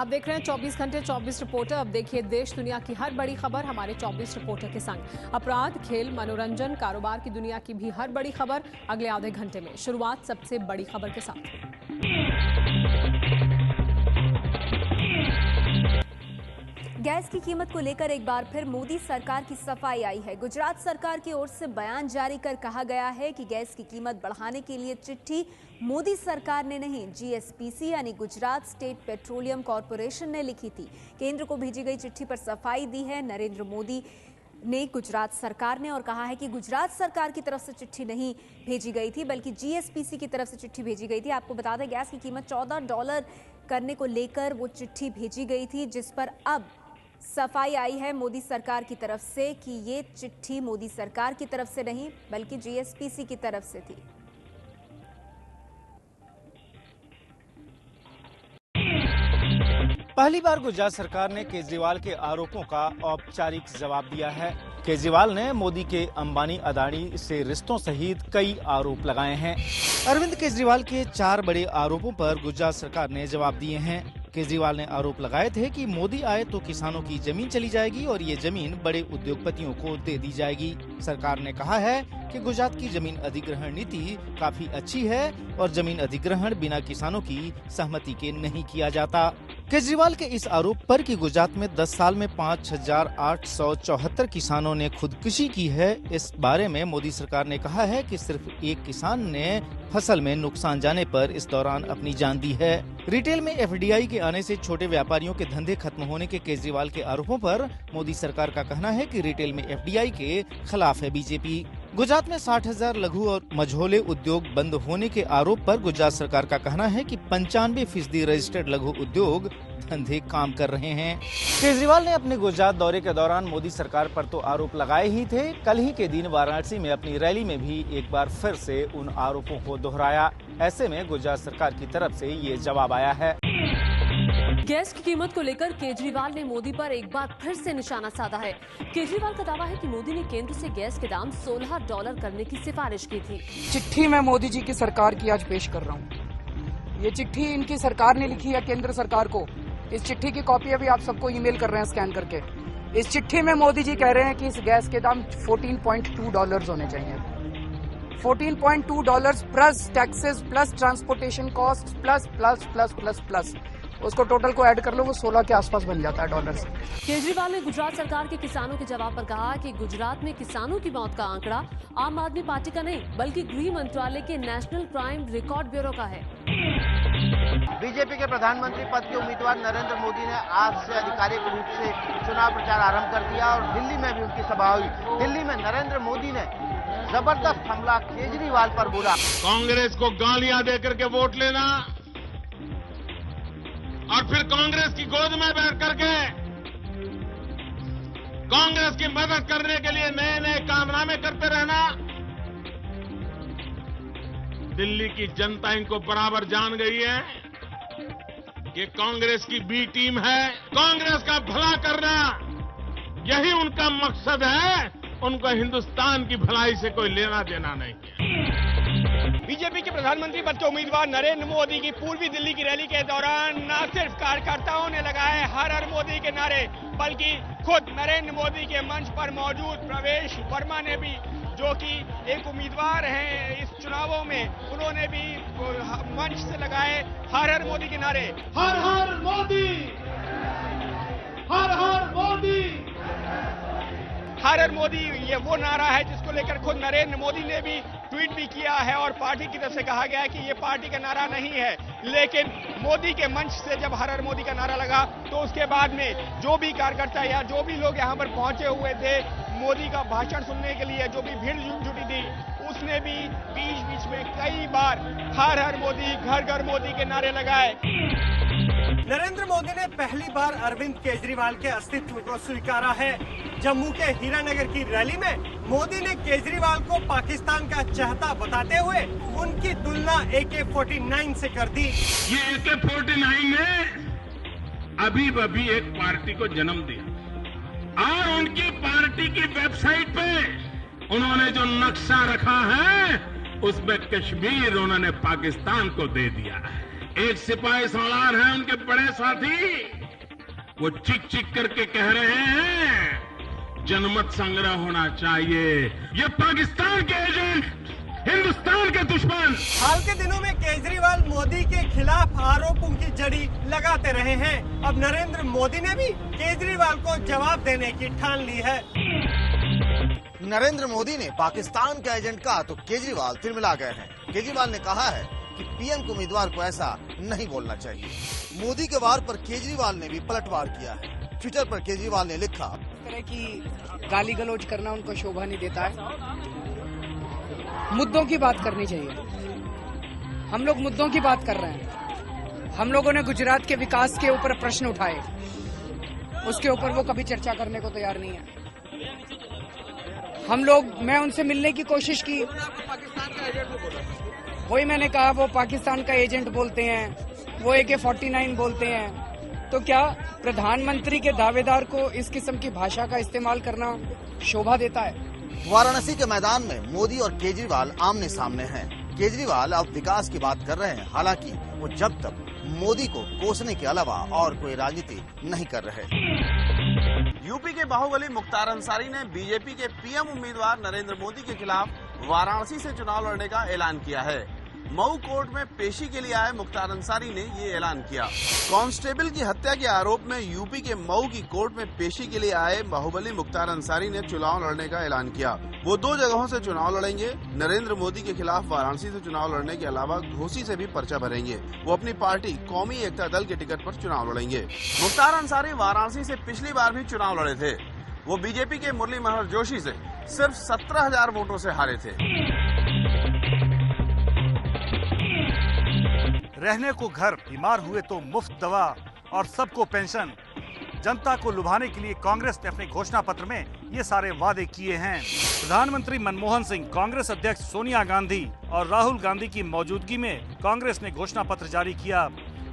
आप देख रहे हैं 24 घंटे 24 रिपोर्टर। अब देखिए देश दुनिया की हर बड़ी खबर हमारे 24 रिपोर्टर के संग। अपराध, खेल, मनोरंजन, कारोबार की दुनिया की भी हर बड़ी खबर अगले आधे घंटे में। शुरुआत सबसे बड़ी खबर के साथ। गैस की कीमत को लेकर एक बार फिर मोदी सरकार की सफाई आई है। गुजरात सरकार की ओर से बयान जारी कर कहा गया है कि गैस की कीमत बढ़ाने के लिए चिट्ठी मोदी सरकार ने नहीं, जीएसपीसी यानी गुजरात स्टेट पेट्रोलियम कॉरपोरेशन ने लिखी थी। केंद्र को भेजी गई चिट्ठी पर सफाई दी है नरेंद्र मोदी ने गुजरात सरकार ने, और कहा है कि गुजरात सरकार की तरफ से चिट्ठी नहीं भेजी गई थी बल्कि जीएसपीसी की तरफ से चिट्ठी भेजी गई थी। आपको बता दें गैस की कीमत $14 करने को लेकर वो चिट्ठी भेजी गई थी, जिस पर अब सफाई आई है मोदी सरकार की तरफ से कि ये चिट्ठी मोदी सरकार की तरफ से नहीं बल्कि जीएसपीसी की तरफ से थी। पहली बार गुजरात सरकार ने केजरीवाल के आरोपों का औपचारिक जवाब दिया है। केजरीवाल ने मोदी के अंबानी अदानी से रिश्तों सहित कई आरोप लगाए हैं। अरविंद केजरीवाल के 4 बड़े आरोपों पर गुजरात सरकार ने जवाब दिए हैं। केजरीवाल ने आरोप लगाए थे कि मोदी आए तो किसानों की जमीन चली जाएगी और ये जमीन बड़े उद्योगपतियों को दे दी जाएगी। सरकार ने कहा है कि गुजरात की जमीन अधिग्रहण नीति काफी अच्छी है और जमीन अधिग्रहण बिना किसानों की सहमति के नहीं किया जाता। केजरीवाल के इस आरोप पर कि गुजरात में 10 साल में 5,874 किसानों ने खुदकुशी की है, इस बारे में मोदी सरकार ने कहा है कि सिर्फ एक किसान ने फसल में नुकसान जाने पर इस दौरान अपनी जान दी है। रिटेल में एफडीआई के आने से छोटे व्यापारियों के धंधे खत्म होने के केजरीवाल के आरोपों पर मोदी सरकार का कहना है कि रिटेल में एफडीआई के खिलाफ है बीजेपी। गुजरात में 60,000 लघु और मझोले उद्योग बंद होने के आरोप पर गुजरात सरकार का कहना है कि 95% रजिस्टर्ड लघु उद्योग धंधे काम कर रहे हैं। केजरीवाल ने अपने गुजरात दौरे के दौरान मोदी सरकार पर तो आरोप लगाए ही थे, कल ही के दिन वाराणसी में अपनी रैली में भी एक बार फिर से उन आरोपों को दोहराया। ऐसे में गुजरात सरकार की तरफ से ये जवाब आया है। गैस की कीमत को लेकर केजरीवाल ने मोदी पर एक बार फिर से निशाना साधा है। केजरीवाल का दावा है कि मोदी ने केंद्र से गैस के दाम $16 करने की सिफारिश की थी। चिट्ठी मैं मोदी जी की सरकार की आज पेश कर रहा हूँ। ये चिट्ठी इनकी सरकार ने लिखी है केंद्र सरकार को। इस चिट्ठी की कॉपी अभी आप सबको ईमेल कर रहे हैं स्कैन करके। इस चिट्ठी में मोदी जी कह रहे हैं कि इस गैस के दाम $14.2 होने चाहिए। $14.2 plus taxes plus transportation cost plus plus plus plus plus उसको टोटल को ऐड कर लो, वो 16 के आसपास बन जाता है डॉलर्स। केजरीवाल ने गुजरात सरकार के किसानों के जवाब पर कहा कि गुजरात में किसानों की मौत का आंकड़ा आम आदमी पार्टी का नहीं बल्कि गृह मंत्रालय के नेशनल क्राइम रिकॉर्ड ब्यूरो का है। बीजेपी के प्रधानमंत्री पद के उम्मीदवार नरेंद्र मोदी ने आज से आधिकारिक रूप से चुनाव प्रचार आरंभ कर दिया और दिल्ली में भी उनकी सभा हुई। दिल्ली में नरेंद्र मोदी ने जबरदस्त हमला केजरीवाल पर बोला। कांग्रेस को गालियां देकर के वोट लेना और फिर कांग्रेस की गोद में बैठ करके कांग्रेस की मदद करने के लिए नए नए कारनामे करते रहना। दिल्ली की जनता इनको बराबर जान गई है कि कांग्रेस की बी टीम है। कांग्रेस का भला करना यही उनका मकसद है। उनको हिंदुस्तान की भलाई से कोई लेना देना नहीं है। बीजेपी के प्रधानमंत्री पद के उम्मीदवार नरेंद्र मोदी की पूर्वी दिल्ली की रैली के दौरान न सिर्फ कार्यकर्ताओं ने लगाए हर हर मोदी के नारे, बल्कि खुद नरेंद्र मोदी के मंच पर मौजूद प्रवेश वर्मा ने भी, जो कि एक उम्मीदवार हैं इस चुनावों में, उन्होंने भी मंच से लगाए हर हर मोदी के नारे। हर हर मोदी, हर हर मोदी। हर हर मोदी ये वो नारा है जिसको लेकर खुद नरेंद्र मोदी ने भी ट्वीट भी किया है और पार्टी की तरफ से कहा गया है कि ये पार्टी का नारा नहीं है। लेकिन मोदी के मंच से जब हर हर मोदी का नारा लगा तो उसके बाद में जो भी कार्यकर्ता या जो भी लोग यहाँ पर पहुंचे हुए थे मोदी का भाषण सुनने के लिए, जो भी भीड़ जुटी थी, उसने भी बीच बीच में कई बार हर हर मोदी, घर घर मोदी के नारे लगाए। नरेंद्र मोदी ने पहली बार अरविंद केजरीवाल के अस्तित्व को स्वीकारा है। जम्मू के हीरानगर की रैली में मोदी ने केजरीवाल को पाकिस्तान का चाहता बताते हुए उनकी तुलना AK-49 से कर दी। ये AK-49 ने अभी एक पार्टी को जन्म दिया और उनकी पार्टी की वेबसाइट पे उन्होंने जो नक्शा रखा है उसमें कश्मीर उन्होंने पाकिस्तान को दे दिया है। एक सिपाही सालार है, उनके बड़े साथी, वो चिक चिक करके कह रहे हैं जनमत संग्रह होना चाहिए। ये पाकिस्तान के एजेंट, हिंदुस्तान के दुश्मन। हाल के दिनों में केजरीवाल मोदी के खिलाफ आरोपों की जड़ी लगाते रहे हैं। अब नरेंद्र मोदी ने भी केजरीवाल को जवाब देने की ठान ली है। नरेंद्र मोदी ने पाकिस्तान का एजेंट कहा तो केजरीवाल तिलमिला गए हैं। केजरीवाल ने कहा है कि पीएम के उम्मीदवार को ऐसा नहीं बोलना चाहिए। मोदी के वार पर केजरीवाल ने भी पलटवार किया है। ट्विटर पर केजरीवाल ने लिखा, इस तरह की गाली गलौज करना उनको शोभा नहीं देता है। मुद्दों की बात करनी चाहिए। हम लोग मुद्दों की बात कर रहे हैं। हम लोगों ने गुजरात के विकास के ऊपर प्रश्न उठाए, उसके ऊपर वो कभी चर्चा करने को तैयार नहीं है। मैं उनसे मिलने की कोशिश की, वही मैंने कहा वो पाकिस्तान का एजेंट बोलते हैं, वो AK-49 बोलते हैं। तो क्या प्रधानमंत्री के दावेदार को इस किस्म की भाषा का इस्तेमाल करना शोभा देता है? वाराणसी के मैदान में मोदी और केजरीवाल आमने सामने हैं। केजरीवाल अब विकास की बात कर रहे हैं, हालांकि वो जब तक मोदी को कोसने के अलावा और कोई राजनीति नहीं कर रहे। यूपी के बाहुबली मुख्तार अंसारी ने बीजेपी के पीएम उम्मीदवार नरेंद्र मोदी के खिलाफ वाराणसी से चुनाव लड़ने का ऐलान किया है। मऊ कोर्ट में पेशी के लिए आए मुख्तार अंसारी ने ये ऐलान किया। कांस्टेबल की हत्या के आरोप में यूपी के मऊ की कोर्ट में पेशी के लिए आए बाहुबली मुख्तार अंसारी ने चुनाव लड़ने का ऐलान किया। वो 2 जगहों से चुनाव लड़ेंगे। नरेंद्र मोदी के खिलाफ वाराणसी से चुनाव लड़ने के अलावा घोसी से भी पर्चा भरेंगे। वो अपनी पार्टी कौमी एकता दल के टिकट पर चुनाव लड़ेंगे। मुख्तार अंसारी वाराणसी से पिछली बार भी चुनाव लड़े थे। वो बीजेपी के मुरली मनोहर जोशी से सिर्फ 17,000 वोटों से हारे थे। रहने को घर, बीमार हुए तो मुफ्त दवा और सबको पेंशन। जनता को लुभाने के लिए कांग्रेस ने अपने घोषणा पत्र में ये सारे वादे किए हैं। प्रधानमंत्री मनमोहन सिंह, कांग्रेस अध्यक्ष सोनिया गांधी और राहुल गांधी की मौजूदगी में कांग्रेस ने घोषणा पत्र जारी किया।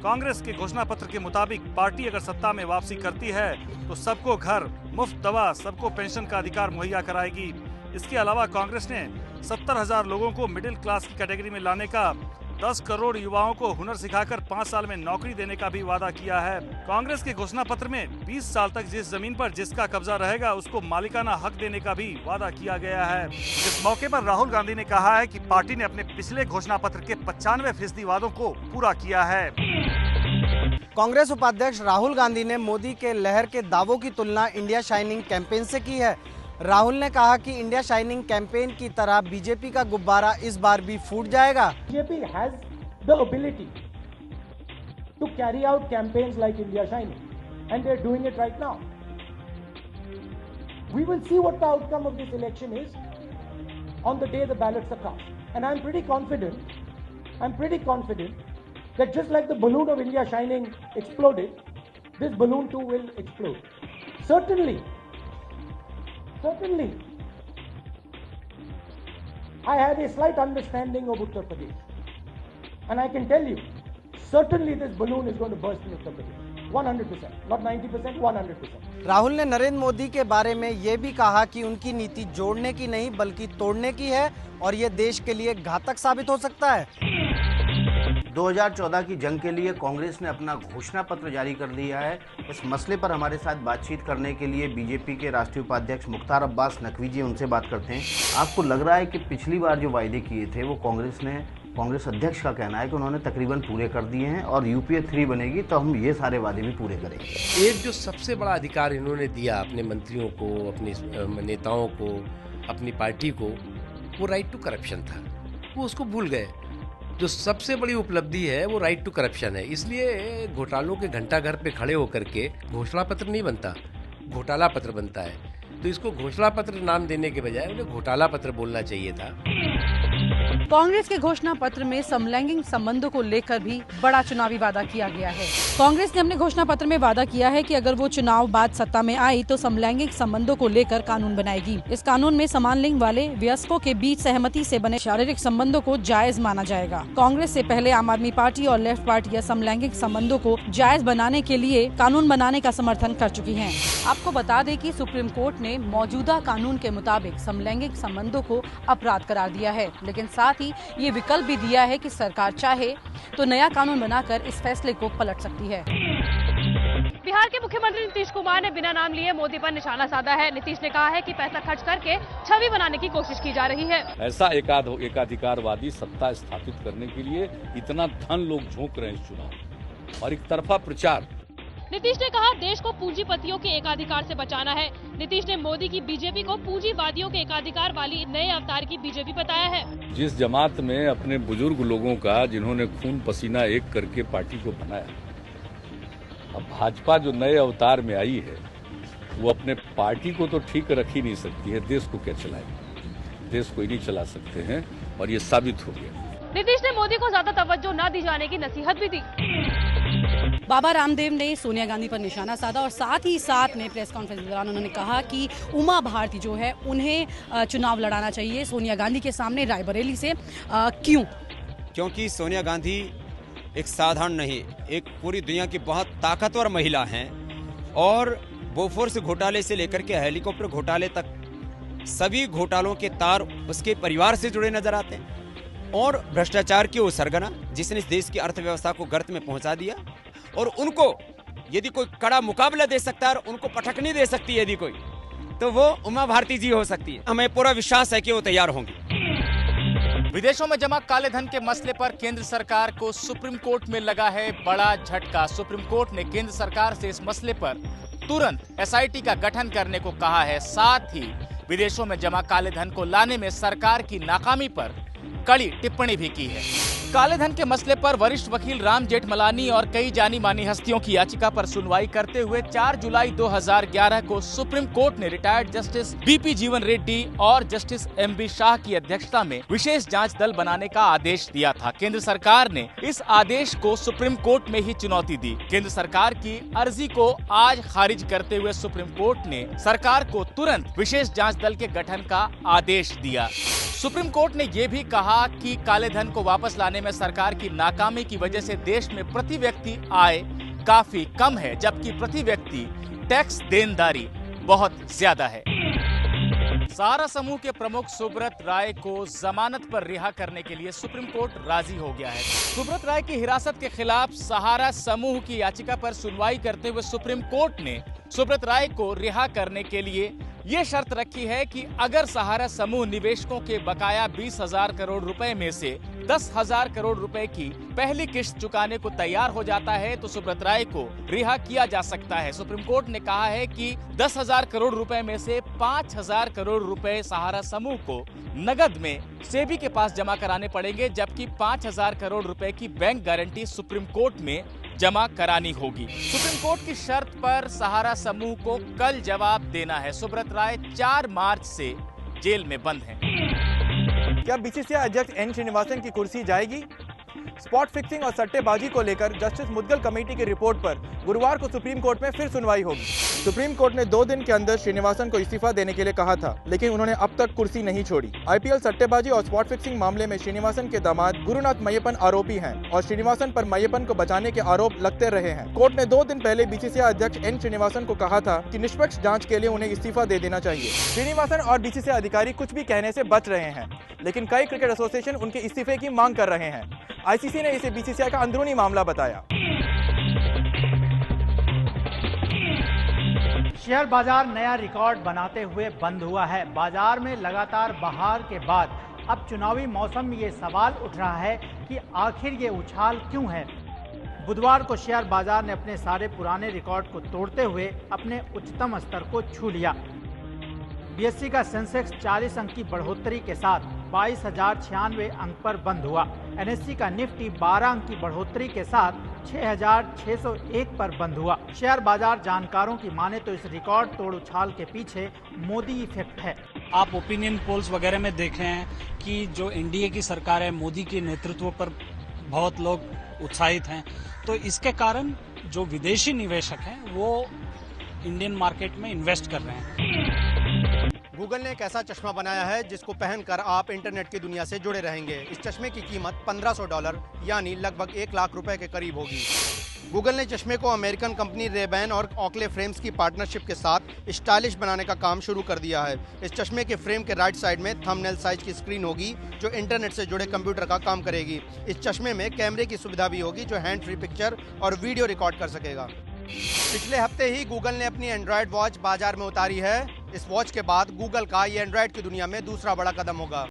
कांग्रेस के घोषणा पत्र के मुताबिक पार्टी अगर सत्ता में वापसी करती है तो सबको घर, मुफ्त दवा, सबको पेंशन का अधिकार मुहैया कराएगी। इसके अलावा कांग्रेस ने 70,000 लोगों को मिडिल क्लास की कैटेगरी में लाने का, 10 करोड़ युवाओं को हुनर सिखाकर 5 साल में नौकरी देने का भी वादा किया है। कांग्रेस के घोषणा पत्र में 20 साल तक जिस जमीन पर जिसका कब्जा रहेगा उसको मालिकाना हक देने का भी वादा किया गया है। इस मौके पर राहुल गांधी ने कहा है कि पार्टी ने अपने पिछले घोषणा पत्र के 95% वादों को पूरा किया है। कांग्रेस उपाध्यक्ष राहुल गांधी ने मोदी के लहर के दावों की तुलना इंडिया शाइनिंग कैंपेन से की है। राहुल ने कहा कि इंडिया शाइनिंग कैंपेन की तरह बीजेपी का गुब्बारा इस बार भी फूट जाएगा। BJP has the ability to carry out campaigns like India shining and they are doing it right now. We will see what the outcome of this election is on the day the ballots are cast and I am pretty confident that just like the balloon of India shining exploded, this balloon too will explode. Certainly, I had a slight understanding of Uttar Pradesh, and I can tell you, certainly this balloon is going to burst in Uttar Pradesh, 100%, not 90%, 100%. Rahul ने नरेंद्र मोदी के बारे में ये भी कहा कि उनकी नीति जोड़ने की नहीं बल्कि तोड़ने की है और ये देश के लिए घातक साबित हो सकता है। 2014 की जंग के लिए कांग्रेस ने अपना घोषणा पत्र जारी कर दिया है। इस मसले पर हमारे साथ बातचीत करने के लिए बीजेपी के राष्ट्रीय उपाध्यक्ष मुख्तार अब्बास नकवी जी, उनसे बात करते हैं। आपको लग रहा है कि पिछली बार जो वायदे किए थे वो कांग्रेस अध्यक्ष का कहना है कि उन्होंने तकरीबन पूरे कर दिए हैं और यूपीए 3 बनेगी तो हम ये सारे वादे भी पूरे करेंगे। एक जो सबसे बड़ा अधिकार इन्होंने दिया अपने मंत्रियों को, अपने नेताओं को, अपनी पार्टी को, वो राइट टू करप्शन था। वो उसको भूल गए। जो सबसे बड़ी उपलब्धि है वो राइट टू करप्शन है। इसलिए घोटालों के घंटाघर पे खड़े होकर के घोषणा पत्र नहीं बनता, घोटाला पत्र बनता है। तो इसको घोषणा पत्र नाम देने के बजाय उन्हें घोटाला पत्र बोलना चाहिए था। कांग्रेस के घोषणा पत्र में समलैंगिक संबंधों को लेकर भी बड़ा चुनावी वादा किया गया है। कांग्रेस ने अपने घोषणा पत्र में वादा किया है कि अगर वो चुनाव बाद सत्ता में आई तो समलैंगिक संबंधों को लेकर कानून बनाएगी। इस कानून में समान लिंग वाले वयस्कों के बीच सहमति से बने शारीरिक संबंधों को जायज माना जाएगा। कांग्रेस से पहले आम आदमी पार्टी और लेफ्ट पार्टियां समलैंगिक संबंधों को जायज बनाने के लिए कानून बनाने का समर्थन कर चुकी हैं। आपको बता दें कि सुप्रीम कोर्ट ने मौजूदा कानून के मुताबिक समलैंगिक संबंधों को अपराध करार दिया है, लेकिन साथ ही ये विकल्प भी दिया है कि सरकार चाहे तो नया कानून बनाकर इस फैसले को पलट सकती है। बिहार के मुख्यमंत्री नीतीश कुमार ने बिना नाम लिए मोदी पर निशाना साधा है। नीतीश ने कहा है कि पैसा खर्च करके छवि बनाने की कोशिश की जा रही है। ऐसा एकाधिकारवादी सत्ता स्थापित करने के लिए इतना धन लोग झोंक रहे हैं इस चुनाव और एक तरफा प्रचार। नीतीश ने कहा देश को पूंजीपतियों के एकाधिकार से बचाना है। नीतीश ने मोदी की बीजेपी को पूंजीवादियों के एकाधिकार वाली नए अवतार की बीजेपी बताया है। जिस जमात में अपने बुजुर्ग लोगों का जिन्होंने खून पसीना एक करके पार्टी को बनाया, अब भाजपा जो नए अवतार में आई है वो अपने पार्टी को तो ठीक रख ही नहीं सकती है, देश को क्या चलाएगी? देश को ही नहीं चला सकते हैं और ये साबित हो गया। नीतीश ने मोदी को ज्यादा तवज्जो न दी जाने की नसीहत भी दी। बाबा रामदेव ने सोनिया गांधी पर निशाना साधा और साथ ही साथ में प्रेस कॉन्फ्रेंस के दौरान उन्होंने कहा कि उमा भारती जो है उन्हें चुनाव लड़ाना चाहिए सोनिया गांधी के सामने रायबरेली से। क्यों? क्योंकि सोनिया गांधी एक साधारण नहीं, एक पूरी दुनिया की बहुत ताकतवर महिला हैं और बोफोर्स घोटाले से लेकर के हेलीकॉप्टर घोटाले तक सभी घोटालों के तार उसके परिवार से जुड़े नजर आते हैं और भ्रष्टाचार की वो सरगना जिसने इस देश की अर्थव्यवस्था को गर्त में पहुंचा दिया और उनको यदि कोई कड़ा मुकाबला दे सकता है और उनको पटकनी दे सकती है यदि कोई, तो वो उमा भारती जी हो सकती है। हमें पूरा विश्वास है कि वो तैयार होंगी। विदेशों में जमा काले धन के मसले पर केंद्र सरकार को सुप्रीम कोर्ट में लगा है बड़ा झटका। सुप्रीम कोर्ट ने केंद्र सरकार से इस मसले पर तुरंत एसआईटी का गठन करने को कहा है। साथ ही विदेशों में जमा काले धन को लाने में सरकार की नाकामी पर कड़ी टिप्पणी भी की है। काले धन के मसले पर वरिष्ठ वकील राम जेठमलानी और कई जानी मानी हस्तियों की याचिका पर सुनवाई करते हुए 4 जुलाई 2011 को सुप्रीम कोर्ट ने रिटायर्ड जस्टिस बीपी जीवन रेड्डी और जस्टिस एमबी शाह की अध्यक्षता में विशेष जांच दल बनाने का आदेश दिया था। केंद्र सरकार ने इस आदेश को सुप्रीम कोर्ट में ही चुनौती दी। केंद्र सरकार की अर्जी को आज खारिज करते हुए सुप्रीम कोर्ट ने सरकार को तुरंत विशेष जाँच दल के गठन का आदेश दिया। सुप्रीम कोर्ट ने ये भी कहा कि काले धन को वापस लाने में सरकार की नाकामी की वजह से देश में प्रति व्यक्ति आय काफी कम है, जबकि प्रति व्यक्ति टैक्स देनदारी बहुत ज्यादा है। सहारा समूह के प्रमुख सुब्रत राय को जमानत पर रिहा करने के लिए सुप्रीम कोर्ट राजी हो गया है। सुब्रत राय की हिरासत के खिलाफ सहारा समूह की याचिका पर सुनवाई करते हुए सुप्रीम कोर्ट ने सुब्रत राय को रिहा करने के लिए ये शर्त रखी है कि अगर सहारा समूह निवेशकों के बकाया 20,000 करोड़ रुपए में से 10,000 करोड़ रुपए की पहली किश्त चुकाने को तैयार हो जाता है तो सुब्रत राय को रिहा किया जा सकता है। सुप्रीम कोर्ट ने कहा है कि 10,000 करोड़ रुपए में से 5,000 करोड़ रुपए सहारा समूह को नगद में सेबी के पास जमा कराने पड़ेंगे, जबकि 5,000 करोड़ रुपए की बैंक गारंटी सुप्रीम कोर्ट में जमा करानी होगी। सुप्रीम कोर्ट की शर्त पर सहारा समूह को कल जवाब देना है। सुब्रत राय 4 मार्च से जेल में बंद हैं। क्या बीसीसीआई अध्यक्ष एन श्रीनिवासन की कुर्सी जाएगी? स्पॉट फिक्सिंग और सट्टेबाजी को लेकर जस्टिस मुद्गल कमेटी की रिपोर्ट पर गुरुवार को सुप्रीम कोर्ट में फिर सुनवाई होगी। सुप्रीम कोर्ट ने 2 दिन के अंदर श्रीनिवासन को इस्तीफा देने के लिए कहा था, लेकिन उन्होंने अब तक कुर्सी नहीं छोड़ी। आईपीएल सट्टेबाजी और स्पॉट फिक्सिंग मामले में श्रीनिवासन के दामाद गुरुनाथ मय्यप्पन आरोपी हैं और श्रीनिवासन पर मय्यप्पन को बचाने के आरोप लगते रहे हैं। कोर्ट ने 2 दिन पहले बीसीसीआई अध्यक्ष एन श्रीनिवासन को कहा था कि निष्पक्ष जाँच के लिए उन्हें इस्तीफा दे देना चाहिए। श्रीनिवासन और बीसीसीआई अधिकारी कुछ भी कहने से बच रहे हैं, लेकिन कई क्रिकेट एसोसिएशन उनके इस्तीफे की मांग कर रहे हैं। आईसीसी ने इसे बीसीसीआई का अंदरूनी मामला बताया। शेयर बाजार नया रिकॉर्ड बनाते हुए बंद हुआ है। बाजार में लगातार बहार के बाद अब चुनावी मौसम में ये सवाल उठ रहा है कि आखिर ये उछाल क्यों है। बुधवार को शेयर बाजार ने अपने सारे पुराने रिकॉर्ड को तोड़ते हुए अपने उच्चतम स्तर को छू लिया। बीएसई का सेंसेक्स 40 अंक की बढ़ोतरी के साथ 22,096 अंक पर बंद हुआ। एनएससी का निफ्टी 12 अंक की बढ़ोतरी के साथ 6,601 पर बंद हुआ। शेयर बाजार जानकारों की माने तो इस रिकॉर्ड तोड़ उछाल के पीछे मोदी इफेक्ट है। आप ओपिनियन पोल्स वगैरह में देखे हैं कि जो एनडीए की सरकार है, मोदी के नेतृत्व पर बहुत लोग उत्साहित हैं, तो इसके कारण जो विदेशी निवेशक हैं वो इंडियन मार्केट में इन्वेस्ट कर रहे हैं। गूगल ने एक ऐसा चश्मा बनाया है जिसको पहनकर आप इंटरनेट की दुनिया से जुड़े रहेंगे। इस चश्मे की कीमत $1,500 यानी लगभग 1 लाख रुपए के करीब होगी। गूगल ने चश्मे को अमेरिकन कंपनी रेबैन और ऑकले फ्रेम्स की पार्टनरशिप के साथ स्टाइलिश बनाने का काम शुरू कर दिया है। इस चश्मे के फ्रेम के राइट साइड में थंबनेल साइज की स्क्रीन होगी जो इंटरनेट से जुड़े कंप्यूटर का काम करेगी। इस चश्मे में कैमरे की सुविधा भी होगी जो हैंड फ्री पिक्चर और वीडियो रिकॉर्ड कर सकेगा। पिछले हफ्ते ही गूगल ने अपनी एंड्रॉयड वॉच बाजार में उतारी है। इस वॉच के बाद गूगल का ये एंड्रॉयड की दुनिया में दूसरा बड़ा कदम होगा।